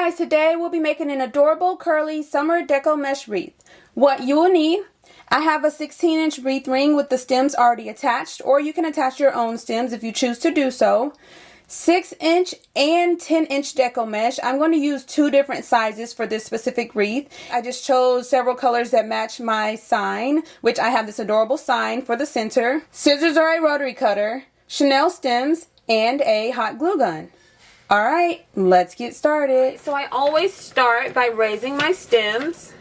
guys, today we'll be making an adorable curly summer deco mesh wreath. What you will need, I have a 16-inch wreath ring with the stems already attached, or you can attach your own stems if you choose to do so. 6-inch and 10-inch deco mesh. I'm going to use two different sizes for this specific wreath. I just chose several colors that match my sign, which I have this adorable sign for the center. Scissors or a rotary cutter, Chanel stems, and a hot glue gun. Alright, let's get started. So I always start by raising my stems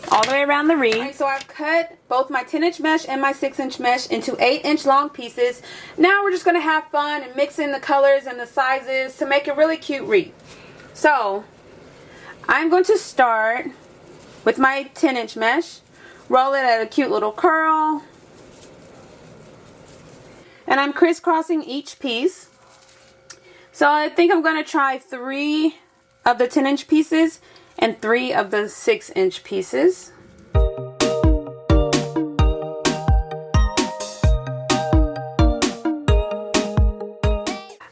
all the way around the wreath. Right, so I've cut both my 10-inch mesh and my 6-inch mesh into 8-inch long pieces. Now we're just going to have fun and mix in the colors and the sizes to make a really cute wreath. So I'm going to start with my 10-inch mesh, roll it at a cute little curl, and I'm crisscrossing each piece. So I think I'm going to try 3 of the 10-inch pieces and 3 of the 6-inch pieces.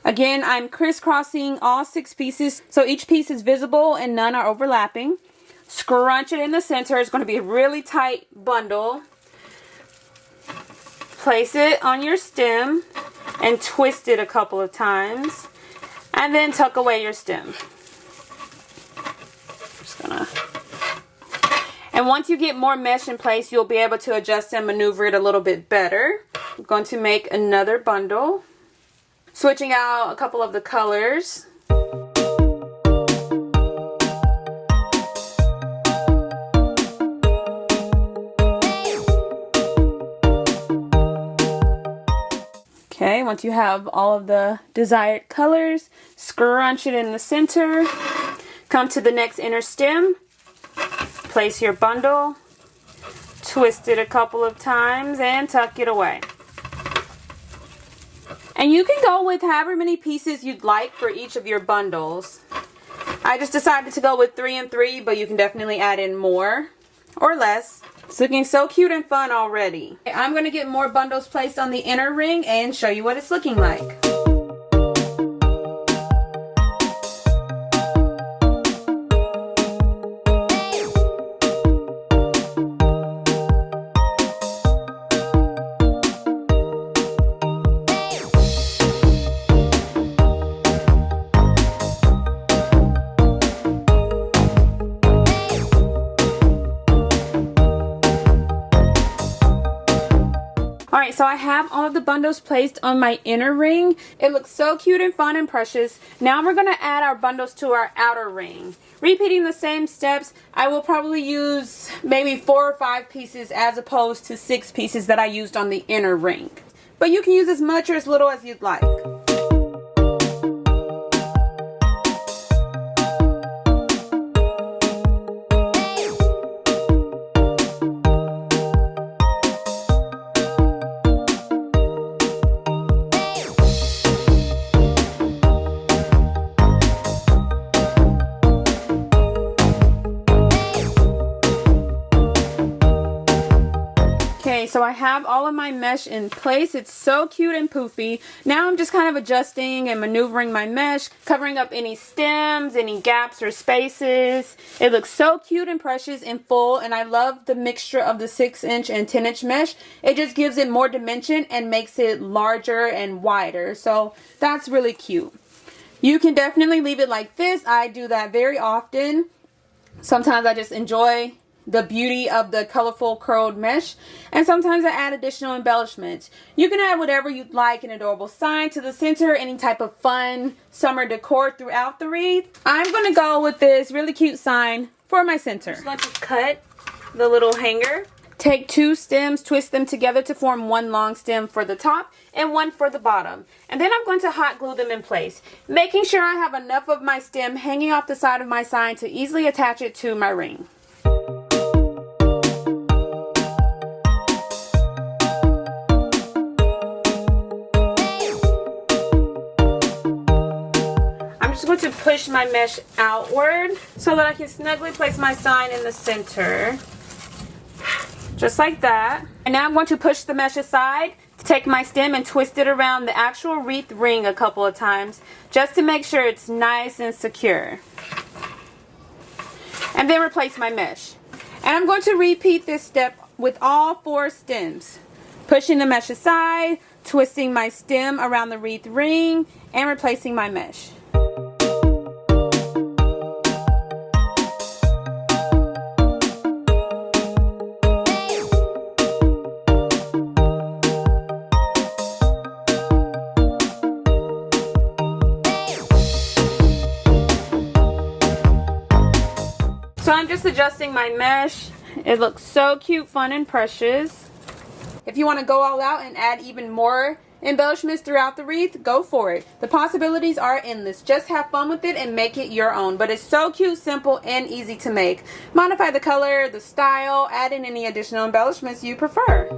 Again, I'm crisscrossing all 6 pieces so each piece is visible and none are overlapping. Scrunch it in the center. It's going to be a really tight bundle. Place it on your stem and twist it a couple of times. And then tuck away your stem. And once you get more mesh in place, you'll be able to adjust and maneuver it a little bit better. I'm going to make another bundle, switching out a couple of the colors. Okay, once you have all of the desired colors, scrunch it in the center. Come to the next inner stem, place your bundle, twist it a couple of times, and tuck it away. And you can go with however many pieces you'd like for each of your bundles. I just decided to go with 3 and 3, but you can definitely add in more or less. It's looking so cute and fun already. I'm going to get more bundles placed on the inner ring and show you what it's looking like. Alright, so I have all of the bundles placed on my inner ring. It looks so cute and fun and precious. Now we're going to add our bundles to our outer ring. Repeating the same steps, I will probably use maybe 4 or 5 pieces as opposed to 6 pieces that I used on the inner ring. But you can use as much or as little as you'd like. Okay, so I have all of my mesh in place. It's so cute and poofy. Now I'm just kind of adjusting and maneuvering my mesh, covering up any stems, any gaps or spaces. It looks so cute and precious and full, and I love the mixture of the 6-inch and 10-inch mesh. It just gives it more dimension and makes it larger and wider. So that's really cute. You can definitely leave it like this. I do that very often. Sometimes I just enjoy the beauty of the colorful curled mesh, and sometimes I add additional embellishments. You can add whatever you'd like, an adorable sign to the center, any type of fun summer decor throughout the wreath. I'm going to go with this really cute sign for my center. I'm just going to cut the little hanger. Take 2 stems, twist them together to form one long stem for the top and one for the bottom. And then I'm going to hot glue them in place, making sure I have enough of my stem hanging off the side of my sign to easily attach it to my ring. I'm just going to push my mesh outward so that I can snugly place my sign in the center. Just like that. And now I'm going to push the mesh aside take my stem and twist it around the actual wreath ring a couple of times just to make sure it's nice and secure. And then replace my mesh. And I'm going to repeat this step with all 4 stems. Pushing the mesh aside, twisting my stem around the wreath ring, and replacing my mesh. So I'm just adjusting my mesh. It looks so cute, fun, and precious. If you want to go all out and add even more embellishments throughout the wreath, go for it. The possibilities are endless. Just have fun with it and make it your own. But it's so cute, simple, and easy to make. Modify the color, the style, add in any additional embellishments you prefer.